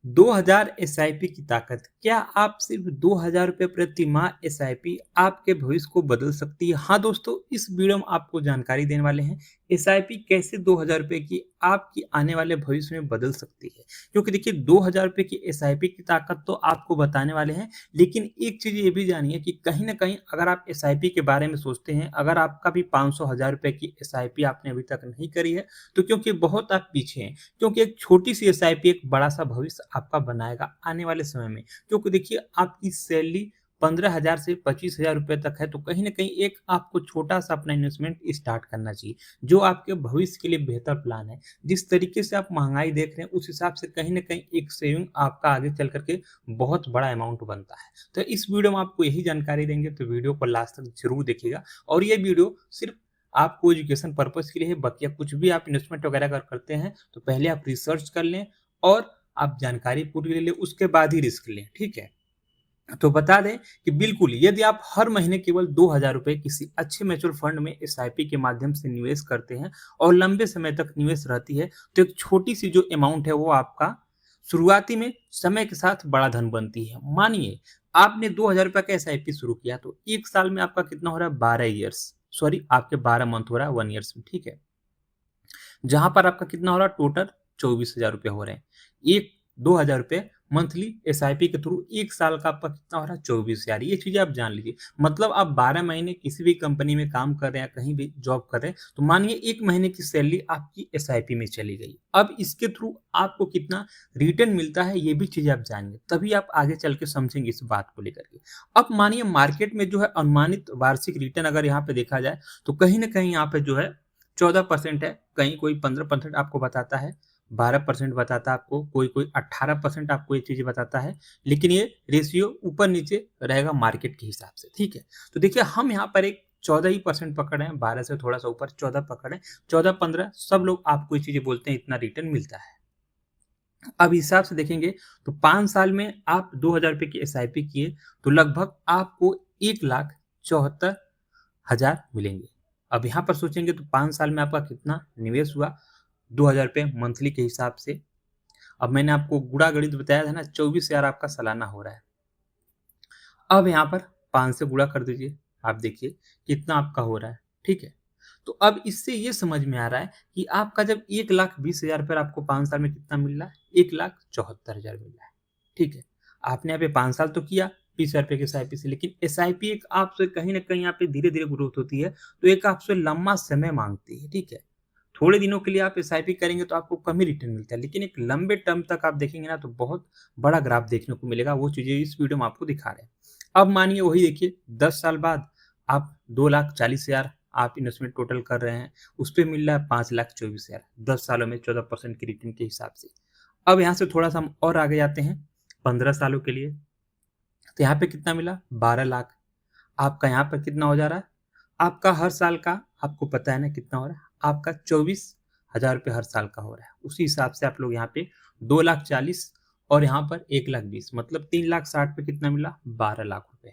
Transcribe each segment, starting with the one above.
2000 SIP की ताकत। क्या आप सिर्फ 2000 रुपये प्रति माह एसआईपी आपके भविष्य को बदल सकती है? हाँ दोस्तों, इस वीडियो में आपको जानकारी देने वाले हैं एसआईपी कैसे 2000 रुपये की आपकी आने वाले भविष्य में बदल सकती है। क्योंकि देखिए 2000 रुपये की एसआईपी की ताकत तो आपको बताने वाले हैं, लेकिन एक चीज ये भी जानिए कि कहीं ना कहीं अगर आप एसआईपी के बारे में सोचते हैं, अगर आपका भी 500,000 रुपये की एसआईपी आपने अभी तक नहीं करी है, तो क्योंकि बहुत आप पीछे हैं। क्योंकि एक छोटी सी एसआईपी एक बड़ा सा भविष्य आपका बनाएगा आने वाले समय में। क्योंकि देखिए आपकी सैलरी 15,000 से 25,000 रुपए तक है, तो कहीं ना कहीं एक आपको छोटा सा अपना इन्वेस्टमेंट स्टार्ट करना चाहिए, जो आपके भविष्य के लिए बेहतर प्लान है। जिस तरीके से आप महंगाई देख रहे हैं, उस हिसाब से कहीं ना कहीं एक सेविंग आपका आगे चल करके बहुत बड़ा अमाउंट बनता है। तो इस वीडियो में आपको यही जानकारी देंगे, तो वीडियो को लास्ट तक जरूर देखिएगा। और ये वीडियो सिर्फ आपको एजुकेशन पर्पस के लिए है, बाकी कुछ भी आप इन्वेस्टमेंट वगैरह अगर करते हैं तो पहले आप रिसर्च कर लें और आप जानकारी पूरी ले लें, उसके बाद ही रिस्क लें, ठीक है। तो बता दें कि बिल्कुल यदि आप हर महीने केवल 2000 रुपये किसी अच्छे म्यूचुअल फंड में एसआईपी के माध्यम से निवेश करते हैं और लंबे समय तक निवेश रहती है, तो एक छोटी सी जो अमाउंट है वो आपका शुरुआती में समय के साथ बड़ा धन बनती है। मानिए आपने 2000 रुपये का एसआईपी शुरू किया, तो एक साल में आपका कितना हो रहा है, 12 ईयर्स, सॉरी आपके 12 मंथ हो रहा है 1 ईयर्स में, ठीक है। जहां पर आपका कितना हो रहा है, टोटल 24,000 रुपये हो रहे हैं। एक 2000 रुपये मंथली एसआईपी के थ्रू एक साल का आपका कितना हो रहा है, 24,000। ये चीजें आप जान लीजिए। मतलब आप 12 महीने किसी भी कंपनी में काम कर रहे हैं, कहीं भी जॉब कर रहे हैं, तो मानिए एक महीने की सैलरी आपकी एसआईपी में चली गई। अब इसके थ्रू आपको कितना रिटर्न मिलता है, ये भी चीजें आप जानेंगे, तभी आप आगे चल के समझेंगे इस बात को लेकर के। अब मानिए मार्केट में जो है अनुमानित वार्षिक रिटर्न अगर यहाँ पे देखा जाए, तो कहीं ना कहीं यहाँ पे जो है 14% है, कहीं कोई 15% आपको बताता है, 12% बताता है आपको, कोई कोई 18% आपको ये चीजें बताता है। लेकिन ये रेशियो ऊपर नीचे रहेगा मार्केट के हिसाब से, ठीक है। तो देखिए हम यहाँ पर एक 14% पकड़ हैं, 12 से थोड़ा सा ऊपर 14 पकड़ है, 14-15 सब लोग आपको ये चीजें बोलते हैं इतना रिटर्न मिलता है। अब हिसाब से देखेंगे तो 5 साल में आप 2000 रुपये की एसआईपी किए, तो लगभग आपको 1,74,000 मिलेंगे। अब यहाँ पर सोचेंगे तो 5 साल में आपका कितना निवेश हुआ, 2000 रुपये मंथली के हिसाब से। अब मैंने आपको गुणा गणित बताया था ना, 24,000 आपका सालाना हो रहा है। अब यहाँ पर 5 से गुणा कर दीजिए, आप देखिए कितना आपका हो रहा है, ठीक है। तो अब इससे ये समझ में आ रहा है कि आपका जब 1,20,000 पर आपको 5 साल में कितना मिल रहा है, 1,74,000 मिल रहा है, ठीक है। आपने यहाँ पे 5 साल तो किया 20,000 रुपये के एसआईपी से, लेकिन एसआईपी एक आपसे कहीं ना कहीं यहाँ पे धीरे धीरे ग्रोथ होती है, तो एक आपसे लंबा समय मांगती है, ठीक है। थोड़े दिनों के लिए आप एसआईपी करेंगे तो आपको कम ही रिटर्न मिलता है, लेकिन एक लंबे टर्म तक आप देखेंगे ना तो बहुत बड़ा ग्राफ देखने को मिलेगा। वो चीजें इस वीडियो में आपको दिखा रहे हैं। अब मानिए वही देखिए 10 साल बाद आप 2,40,000 आप इन्वेस्टमेंट टोटल कर रहे हैं, उस पर मिल रहा है 5,24,000, 10 सालों में 14% की रिटर्न के हिसाब से। अब यहाँ से थोड़ा सा हम और आगे जाते हैं 15 सालों के लिए, तो यहाँ पे कितना मिला, 12 लाख। आपका यहाँ पर कितना हो जा रहा है, आपका हर साल का आपको पता है ना कितना हो रहा है, आपका 24,000 रुपये हर साल का हो रहा है। उसी हिसाब से आप लोग यहाँ पे 2,40,000 और यहाँ पर 1,20,000, मतलब 3,60,000 पे कितना मिला, 12 लाख रुपए।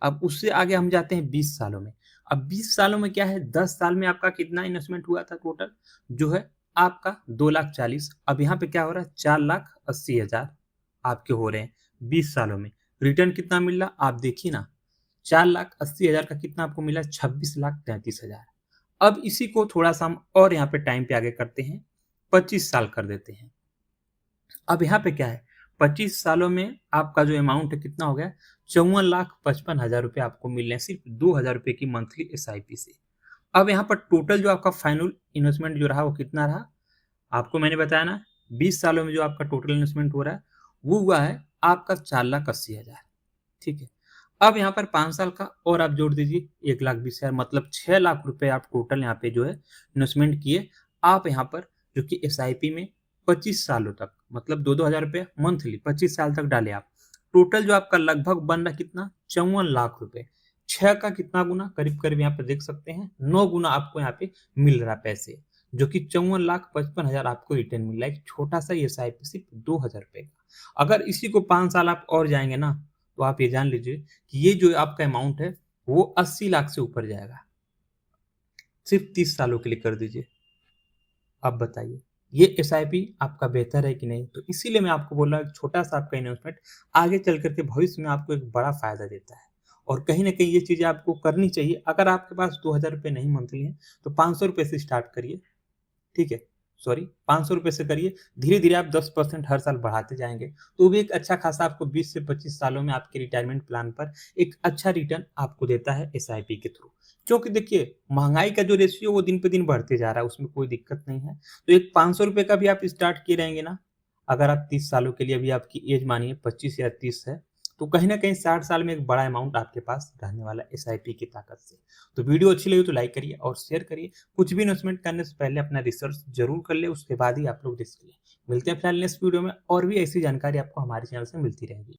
अब उससे आगे हम जाते हैं 20 सालों में। अब 20 सालों में क्या है, 10 साल में आपका कितना इन्वेस्टमेंट हुआ था टोटल, जो है आपका 2,40,000। अब यहाँ पे क्या हो रहा है, 4,80,000 आपके हो रहे हैं 20 सालों में। रिटर्न कितना मिल रहा आप देखिए ना, 4,80,000 का कितना आपको मिला, 26,33,000। अब इसी को थोड़ा सा हम और यहाँ पे टाइम पे आगे करते हैं, 25 साल कर देते हैं। अब यहाँ पे क्या है, 25 सालों में आपका जो अमाउंट है कितना हो गया, 54,55,000 रुपये आपको मिल रहे हैं सिर्फ 2,000 रुपये की मंथली एसआईपी से। अब यहाँ पर टोटल जो आपका फाइनल इन्वेस्टमेंट जो रहा वो कितना रहा, आपको मैंने बताया ना 20 सालों में जो आपका टोटल इन्वेस्टमेंट हो रहा है वो हुआ है आपका 4,80,000, ठीक है। अब यहाँ पर 5 साल का और आप जोड़ दीजिए 1,20,000, मतलब 6 लाख रुपए आप टोटल यहाँ पे जो है इन्वेस्टमेंट किए। आप यहाँ पर जो कि एसआईपी में 25 सालों तक, मतलब 2-2 हजार रुपये मंथली 25 साल तक डाले आप, टोटल जो आपका लगभग बन रहा कितना, 54 लाख रुपए। 6 का कितना गुना, करीब करीब यहाँ पे देख सकते हैं 9 गुना आपको यहाँ पे मिल रहा पैसे, जो कि 54,55,000 आपको रिटर्न मिल रहा है। एक छोटा सा एसआईपी सिर्फ 2,000 रुपए का। अगर इसी को 5 साल आप और जाएंगे ना, तो आप ये जान लीजिए कि ये जो आपका अमाउंट है वो 80 लाख से ऊपर जाएगा। सिर्फ 30 सालों के लिए कर दीजिए। अब बताइए ये एसआईपी आपका बेहतर है कि नहीं? तो इसीलिए मैं आपको बोल रहा हूँ, एक छोटा-सा आपका इन्वेस्टमेंट आगे चल कर के भविष्य में आपको एक बड़ा फ़ायदा देता है। और कहीं न कहीं ये चीज़ें आपको करनी चाहिए। अगर आपके पास ₹2000 नहीं मंथली है, तो ₹500 से स्टार्ट करिए, ठीक है? सॉरी, ₹500 से करिए, धीरे-धीरे आप 10% हर साल बढ़ाते जाएँगे, तो भी एक अच्छा खासा आपको 20 से 25 सालों में आपके रिटायरमेंट प्लान पर एक अच्छा रिटर्न आपको देता है एसआईपी के थ्रू। क्योंकि देखिए, महँगाई का जो रेशियो है वो दिन पे दिन बढ़ते जा रहा है, उसमें कोई दिक्कत नहीं है। तो एक ₹500 का भी आप स्टार्ट किए रहेंगे ना, अगर आप 30 सालों के लिए, अभी आपकी एज मानिए 25 या 30 है, तो कहीं न कहीं 60 साल में एक बड़ा अमाउंट आपके पास रहने वाला है एसआईपी की ताकत से। तो वीडियो अच्छी लगी तो लाइक करिए और शेयर करिए। कुछ भी इन्वेस्टमेंट करने से पहले अपना रिसर्च ज़रूर कर लें, उसके बाद ही आप लोग रिस्क लें। मिलते हैं फिलहाल नेक्स्ट वीडियो में, और भी ऐसी जानकारी आपको हमारे चैनल से मिलती रहेगी।